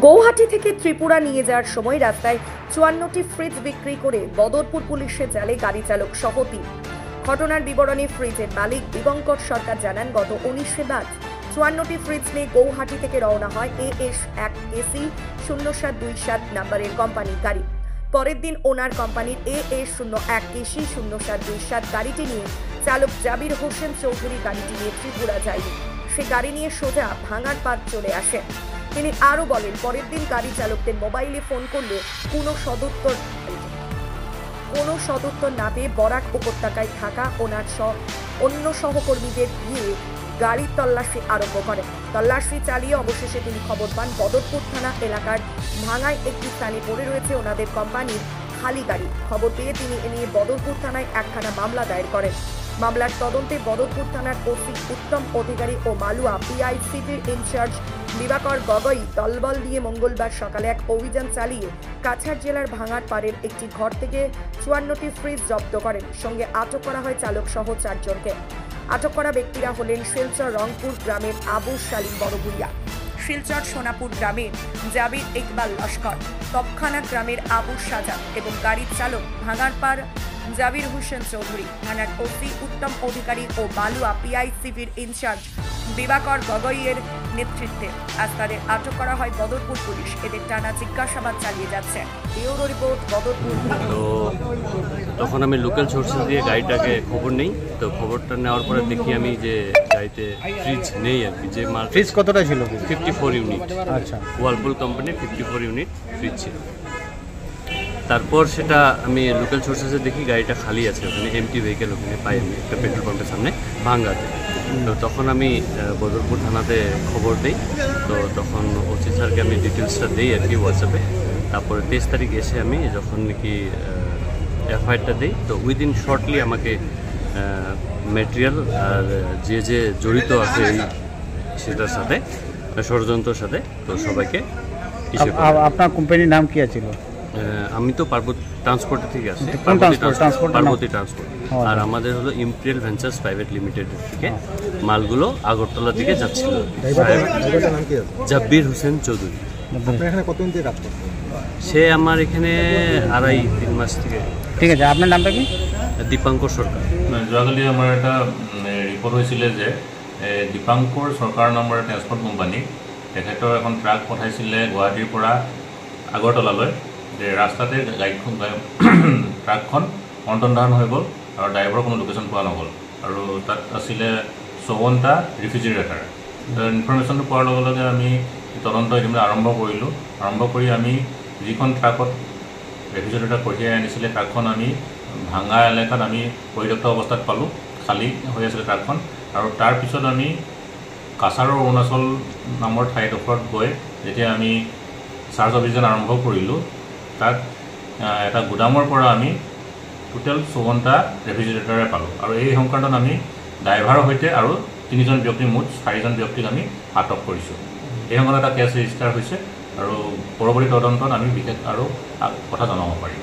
গৌহাটি থেকে ত্রিপুরা নিয়ে যাওয়ার সময় রাস্তায় ৫৪টি ফ্রিজ বিক্রি করে বদরপুর পুলিশের জালে গাড়ি চালক সহ ৩। ঘটনার বিবরণে ফ্রিজের মালিক দিবঙ্কর সরকার জানান, গত ১৯শে মার্চ ৫৪টি ফ্রিজ নিয়ে গৌহাটি থেকে রওনা হয় AS1 AC 0727 নম্বরের কোম্পানির গাড়ি। পরের দিন ওনার কোম্পানির AS01 AC 0727 গাড়িটি নিয়ে চালক জাবির হোসেন চৌধুরী গাড়িটি নিয়ে ত্রিপুরা যায়নি, সে গাড়ি নিয়ে সোজা ভাঙারপাড় চলে আসে। তিনি আরও বলেন, পরের দিন গাড়ি চালকদের মোবাইলে ফোন করলে কোনো সদুত্তর না পেয়ে বরাক উপত্যকায় থাকা ওনার অন্য সহকর্মীদের দিয়ে গাড়ির তল্লাশি আরম্ভ করেন। তল্লাশি চালিয়ে অবশেষে তিনি খবর পান বদরপুর থানা এলাকার ভাঙায় একটি স্থানে পড়ে রয়েছে ওনাদের কোম্পানির খালি গাড়ি। খবর পেয়ে তিনি এ নিয়ে বদরপুর থানায় একখানা মামলা দায়ের করেন। মামলার তদন্তে বদরপুর থানার ওসি উত্তম অধিকারী ও মালুয়া PICTর ইনচার্জ দিবাকর গগৈ দলবল দিয়ে মঙ্গলবার সকালে এক অভিযান চালিয়ে কাছাড় জেলার ভাঙারপাড়ের একটি ঘর থেকে ৫৪টি ফ্রিজ জব্দ করেন। সঙ্গে আটক করা হয় চালক সহ ৪ জনকে। আটক করা ব্যক্তিরা হলেন শিলচর রংপুর গ্রামের আবু সালিম বড়ভুইয়া, শিলচর সোনাপুর গ্রামের জাবির ইকবাল লস্কর, তপখানা গ্রামের আবু সাজাদ এবং গাড়ির চালক ভাঙারপাড় জাবির হোসেন চৌধুরী। থানার ওসি উত্তম অধিকারী ও বালুয়া PICTর ইনচার্জ দিবাকর গগৈয়ের নেতৃত্বে আজ তাদের আটক করা হয় বদরপুর পুলিশ। এদের টানা জিজ্ঞাসাবাদ চালিয়ে যাচ্ছে। Bureau report, Badarpur. তো তখন আমি লোকাল সোর্সেস দিয়ে গাড়িটাকে খবর নেই। তো খবরটা নেওয়ার পরে দেখি আমি যে গাড়িতে ফ্রিজ নেই আর কি। যে মাল ফ্রিজ কতটা ছিল? 54 ইউনিট। আচ্ছা, ওয়ালপুল কোম্পানির 54 ইউনিট ফ্রিজ ছিল। তারপর সেটা আমি লোকাল সোর্সেসে দেখি গাড়িটা খালি আছে, ওখানে এমটি ভেহিকেল ওখানে পাই আমি একটা পেট্রোল পাম্পের সামনে ভাঙ্গাতে। তো তখন আমি বদরপুর থানাতে খবর দিই। তো তখন ওসি স্যারকে আমি ডিটেলসটা দিই আর কি হোয়াটসঅ্যাপে। তারপরে 23 তারিখ এসে আমি যখন নাকি FIRটা দিই, তো উইদিন শর্টলি আমাকে ম্যাটেরিয়াল আর যে জড়িত আছে এই সেটার সাথে ষড়যন্ত্রের সাথে, তো সবাইকে। আপনার কোম্পানির নাম কি ছিল? আমি তো পার্বতী ট্রান্সপোর্ট থেকে আসছি, পার্বতী ট্রান্সপোর্ট। আর আমাদের হলো ইম্পেরিয়াল ভেঞ্চার্স প্রাইভেট লিমিটেড থেকে মালগুলো আগরতলা দিকে যাচ্ছিল। জাবির হোসেন চৌধুরী। কতদিন থেকে কাজ করছেন? সে আমার এখানে 2.5-3 মাস থেকে। ঠিক আছে, আপনার নামটা কি? দীপাঙ্কর সরকার। যোৱাকালি আমাৰ এটা ৰিপৰ্ট হৈছিলে যে দীপাঙ্কৰ সৰকাৰ নামৰ ট্ৰান্সপৰ্ট কোম্পানী তেখেতৰ এখন ট্ৰাক পঠাইছিলে গুৱাহাটীৰ পৰা আগৰতলালৈ। যে ৰাস্তাতে গাড়ীখন ট্ৰাকখন অন্তৰ্ধান হৈ গ'ল আৰু ড্ৰাইভাৰৰ কোনো লোকেশ্যন পোৱা নগ'ল। আৰু তাত আছিলে 54টা ৰেফ্ৰিজাৰেটাৰ। ইনফৰমেশ্যনটো পোৱাৰ লগে লগে আমি তদন্ত ইতিমধ্যে আৰম্ভ কৰিলোঁ। আৰম্ভ কৰি আমি যিখন ট্ৰাকত ৰেফ্ৰিজাৰেটাৰ কঢ়িয়াই আনিছিলে ট্ৰাকখন আমি ভাঙা এলেকাত আমি পৰিত্যক্ত অৱস্থাত পালোঁ, খালী হৈ আছিলে ট্ৰাকখন। আৰু তাৰপিছত আমি কাছাৰৰ অৰুণাচল নামৰ ঠাইডোখৰত গৈ যেতিয়া আমি চাৰ্জ অভিযান আৰম্ভ কৰিলোঁ, তাত এটা গুদামৰ পৰা আমি টোটেল 54টা ৰেফ্ৰিজাৰেটাৰে পালোঁ। আৰু এই সংক্ৰান্তত আমি ড্ৰাইভাৰৰ সৈতে আৰু 3জন ব্যক্তি, মুঠ 4জন ব্যক্তিক আমি আটক কৰিছোঁ। এই সংক্ৰান্তত এটা কেছ ৰেজিষ্টাৰ হৈছে আৰু পৰৱৰ্তী তদন্তত আমি বিশেষ আৰু কথা জনাব পাৰিম।